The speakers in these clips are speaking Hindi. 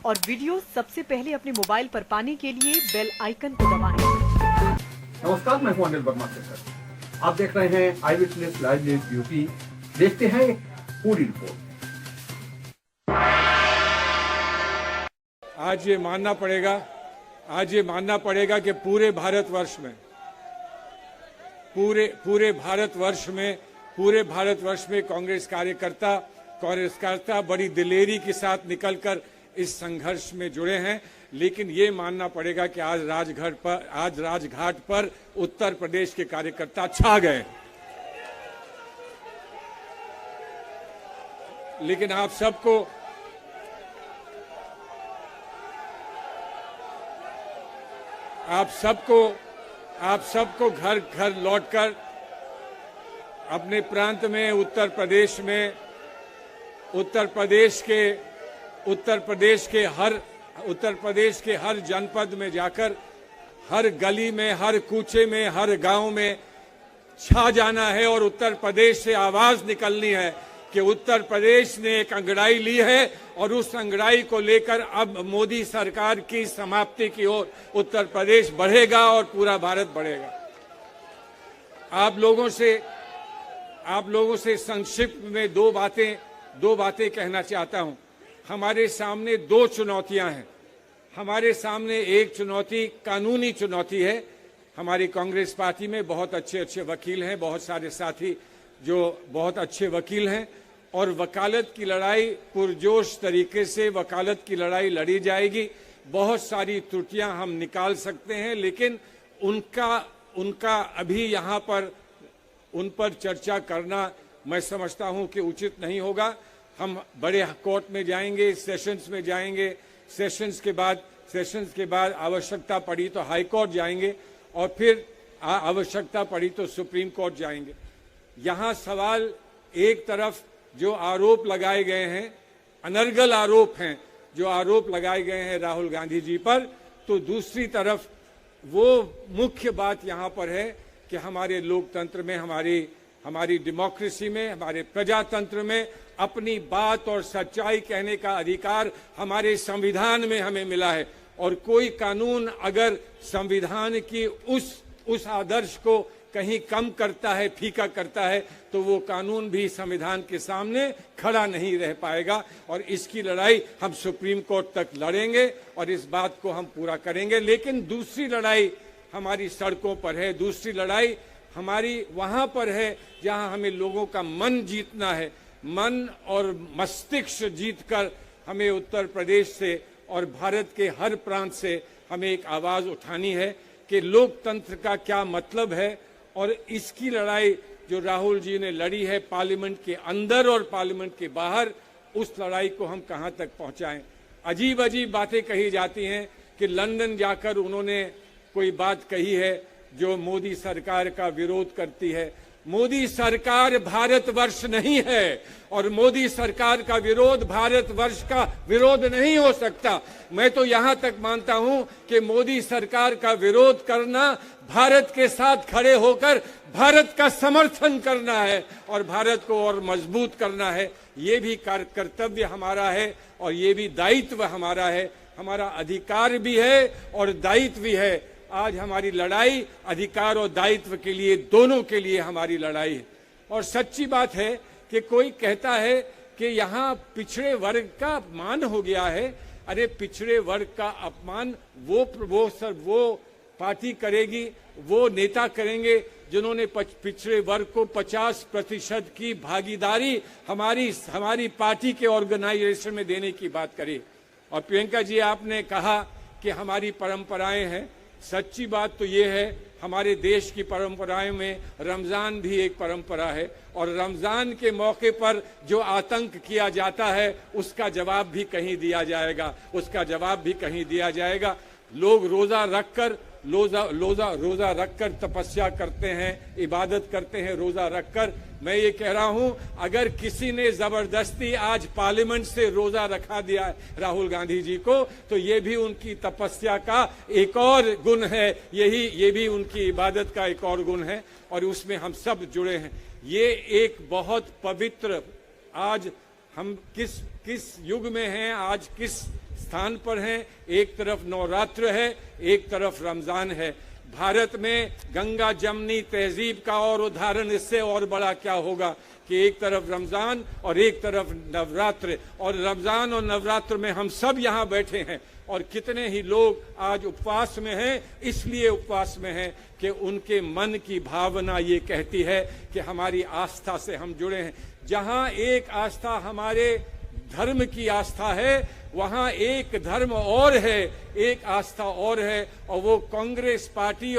और वीडियो सबसे पहले अपने मोबाइल पर पाने के लिए बेल आइकन को दबाएं। नमस्कार, मैं हूं अनिल वर्मा शेखर। आप देख रहे हैं आई विटनेस लाइव न्यूज यूपी। देखते हैं एक पूरी रिपोर्ट। आज ये मानना पड़ेगा कि पूरे भारतवर्ष में कांग्रेस कार्यकर्ता बड़ी दिलेरी के साथ निकलकर इस संघर्ष में जुड़े हैं। लेकिन ये मानना पड़ेगा कि आज राजघाट पर उत्तर प्रदेश के कार्यकर्ता छा गए। लेकिन आप सबको घर लौटकर अपने प्रांत में उत्तर प्रदेश के हर जनपद में जाकर हर गली में, हर कूचे में, हर गांव में छा जाना है और उत्तर प्रदेश से आवाज निकलनी है कि उत्तर प्रदेश ने एक अंगड़ाई ली है और उस अंगड़ाई को लेकर अब मोदी सरकार की समाप्ति की ओर उत्तर प्रदेश बढ़ेगा और पूरा भारत बढ़ेगा। आप लोगों से संक्षिप्त में दो बातें कहना चाहता हूं। हमारे सामने दो चुनौतियां हैं। हमारे सामने एक चुनौती कानूनी चुनौती है। हमारी कांग्रेस पार्टी में बहुत अच्छे वकील हैं, बहुत सारे साथी जो बहुत अच्छे वकील हैं और वकालत की लड़ाई पुरजोश तरीके से लड़ी जाएगी। बहुत सारी त्रुटियां हम निकाल सकते हैं, लेकिन उनका अभी यहाँ पर उन पर चर्चा करना मैं समझता हूं कि उचित नहीं होगा। हम बड़े कोर्ट में जाएंगे, सेशंस में जाएंगे, सेशंस के बाद आवश्यकता पड़ी तो हाई कोर्ट जाएंगे और फिर आवश्यकता पड़ी तो सुप्रीम कोर्ट जाएंगे। यहाँ सवाल एक तरफ जो आरोप लगाए गए हैं, अनर्गल आरोप हैं जो आरोप लगाए गए हैं राहुल गांधी जी पर, तो दूसरी तरफ वो मुख्य बात यहाँ पर है कि हमारे लोकतंत्र में, हमारी डेमोक्रेसी में, हमारे प्रजातंत्र में अपनी बात और सच्चाई कहने का अधिकार हमारे संविधान में हमें मिला है। और कोई कानून अगर संविधान की उस आदर्श को कहीं कम करता है, फीका करता है, तो वो कानून भी संविधान के सामने खड़ा नहीं रह पाएगा। और इसकी लड़ाई हम सुप्रीम कोर्ट तक लड़ेंगे और इस बात को हम पूरा करेंगे। लेकिन दूसरी लड़ाई हमारी सड़कों पर है, दूसरी लड़ाई हमारी वहां पर है जहां हमें लोगों का मन जीतना है। मन और मस्तिष्क जीतकर हमें उत्तर प्रदेश से और भारत के हर प्रांत से हमें एक आवाज उठानी है कि लोकतंत्र का क्या मतलब है। और इसकी लड़ाई जो राहुल जी ने लड़ी है पार्लियामेंट के अंदर और पार्लियामेंट के बाहर, उस लड़ाई को हम कहां तक पहुंचाएं। अजीब बातें कही जाती हैं कि लंदन जाकर उन्होंने कोई बात कही है जो मोदी सरकार का विरोध करती है। मोदी सरकार भारतवर्ष नहीं है और मोदी सरकार का विरोध भारतवर्ष का विरोध नहीं हो सकता। मैं तो यहां तक मानता हूं कि मोदी सरकार का विरोध करना भारत के साथ खड़े होकर भारत का समर्थन करना है और भारत को और मजबूत करना है। ये भी कर्तव्य हमारा है और ये भी दायित्व हमारा है। हमारा अधिकार भी है और दायित्व भी है। आज हमारी लड़ाई अधिकार और दायित्व के लिए, दोनों के लिए हमारी लड़ाई है। और सच्ची बात है कि कोई कहता है कि यहाँ पिछड़े वर्ग का अपमान हो गया है। अरे पिछड़े वर्ग का अपमान वो पार्टी करेगी, वो नेता करेंगे जिन्होंने पिछड़े वर्ग को 50% की भागीदारी हमारी पार्टी के ऑर्गेनाइजेशन में देने की बात करी। और प्रियंका जी, आपने कहा कि हमारी परंपराएं हैं। सच्ची बात तो ये है, हमारे देश की परंपराओं में रमजान भी एक परंपरा है और रमजान के मौके पर जो आतंक किया जाता है उसका जवाब भी कहीं दिया जाएगा। लोग रोजा रखकर तपस्या करते हैं, इबादत करते हैं रोजा रखकर। मैं ये कह रहा हूं, अगर किसी ने जबरदस्ती आज पार्लियामेंट से रोजा रखा दिया राहुल गांधी जी को, तो ये भी उनकी तपस्या का एक और गुण है, ये भी उनकी इबादत का एक और गुण है और उसमें हम सब जुड़े हैं। ये एक बहुत पवित्र, आज हम किस युग में हैं, आज किस स्थान पर हैं, एक तरफ नवरात्र है, एक तरफ रमजान है। भारत में गंगा जमनी तहजीब का और उदाहरण इससे और बड़ा क्या होगा कि एक तरफ रमजान और एक तरफ नवरात्र, और रमजान और नवरात्र में हम सब यहाँ बैठे हैं और कितने ही लोग आज उपवास में हैं। इसलिए उपवास में हैं कि उनके मन की भावना ये कहती है कि हमारी आस्था से हम जुड़े हैं। जहाँ एक आस्था हमारे धर्म की आस्था है, वहाँ एक धर्म और है, एक आस्था और है, और वो कांग्रेस पार्टी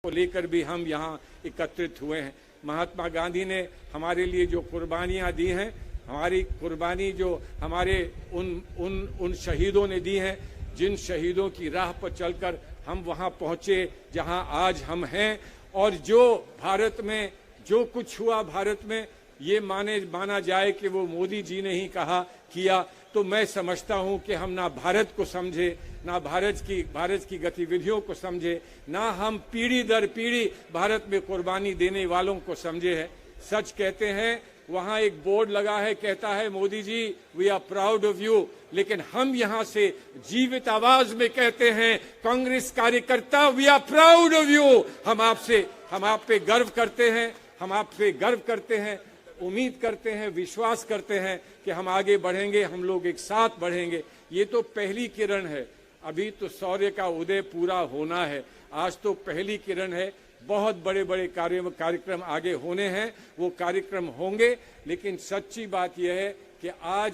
को लेकर भी हम यहाँ एकत्रित हुए हैं। महात्मा गांधी ने हमारे लिए जो कुर्बानियाँ दी हैं, हमारी कुर्बानी जो हमारे उन शहीदों ने दी हैं, जिन शहीदों की राह पर चलकर हम वहाँ पहुँचे जहाँ आज हम हैं, और जो भारत में जो कुछ हुआ, भारत में ये माना जाए कि वो मोदी जी ने ही कहा किया, तो मैं समझता हूँ कि हम ना भारत को समझे, ना भारत की गतिविधियों को समझे, ना हम पीढ़ी दर पीढ़ी भारत में कुर्बानी देने वालों को समझे हैं। सच कहते हैं, वहाँ एक बोर्ड लगा है, कहता है Modi ji we are proud of you, लेकिन हम यहाँ से जीवित आवाज में कहते हैं कांग्रेस कार्यकर्ता we are proud of you. हम आप पे गर्व करते हैं, हम आप पे गर्व करते हैं, उम्मीद करते हैं, विश्वास करते हैं कि हम आगे बढ़ेंगे, हम लोग एक साथ बढ़ेंगे। ये तो पहली किरण है, अभी तो सूर्य का उदय पूरा होना है। आज तो पहली किरण है, बहुत बड़े बड़े कार्यक्रम आगे होने हैं, वो कार्यक्रम होंगे। लेकिन सच्ची बात यह है कि आज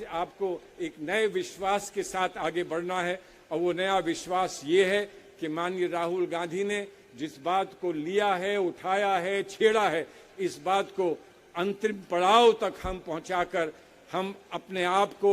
आपको एक नए विश्वास के साथ आगे बढ़ना है, और वो नया विश्वास ये है कि माननीय राहुल गांधी ने जिस बात को लिया है, उठाया है, छेड़ा है, इस बात को अंतिम पड़ाव तक हम पहुंचाकर हम अपने आप को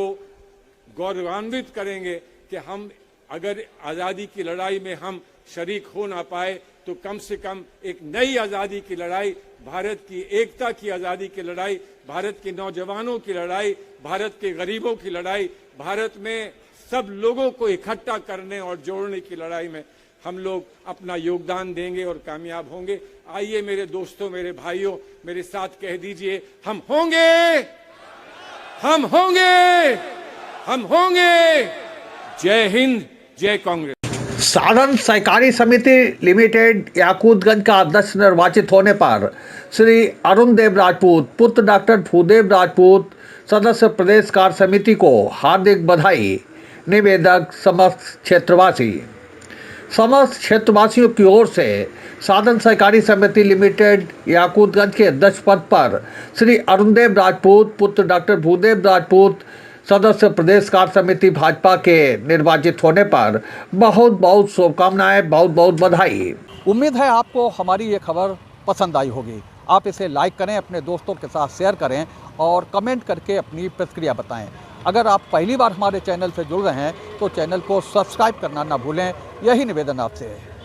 गौरवान्वित करेंगे कि हम अगर आज़ादी की लड़ाई में हम शरीक हो ना पाए, तो कम से कम एक नई आज़ादी की लड़ाई, भारत की एकता की आज़ादी की लड़ाई, भारत के नौजवानों की लड़ाई, भारत के गरीबों की लड़ाई, भारत में सब लोगों को इकट्ठा करने और जोड़ने की लड़ाई में हम लोग अपना योगदान देंगे और कामयाब होंगे। आइए मेरे दोस्तों, मेरे भाइयों, मेरे साथ कह दीजिए, हम होंगे, हम होंगे, हम होंगे। जय हिंद, जय कांग्रेस। साधन सहकारी समिति लिमिटेड याकूतगंज का अध्यक्ष निर्वाचित होने पर श्री अरुण देव राजपूत पुत्र डॉक्टर भूदेव राजपूत सदस्य प्रदेश कार्य समिति को हार्दिक बधाई। निवेदक समस्त क्षेत्रवासियों की ओर से साधन सहकारी समिति लिमिटेड याकूतगंज के अध्यक्ष पद पर श्री अरुण देव राजपूत पुत्र डॉक्टर भूदेव राजपूत सदस्य प्रदेश कार्य समिति भाजपा के निर्वाचित होने पर बहुत बहुत शुभकामनाएं, बहुत बहुत बधाई। उम्मीद है आपको हमारी ये खबर पसंद आई होगी। आप इसे लाइक करें, अपने दोस्तों के साथ शेयर करें और कमेंट करके अपनी प्रतिक्रिया बताएं। अगर आप पहली बार हमारे चैनल से जुड़ रहे हैं तो चैनल को सब्सक्राइब करना ना भूलें। यही निवेदन आपसे है।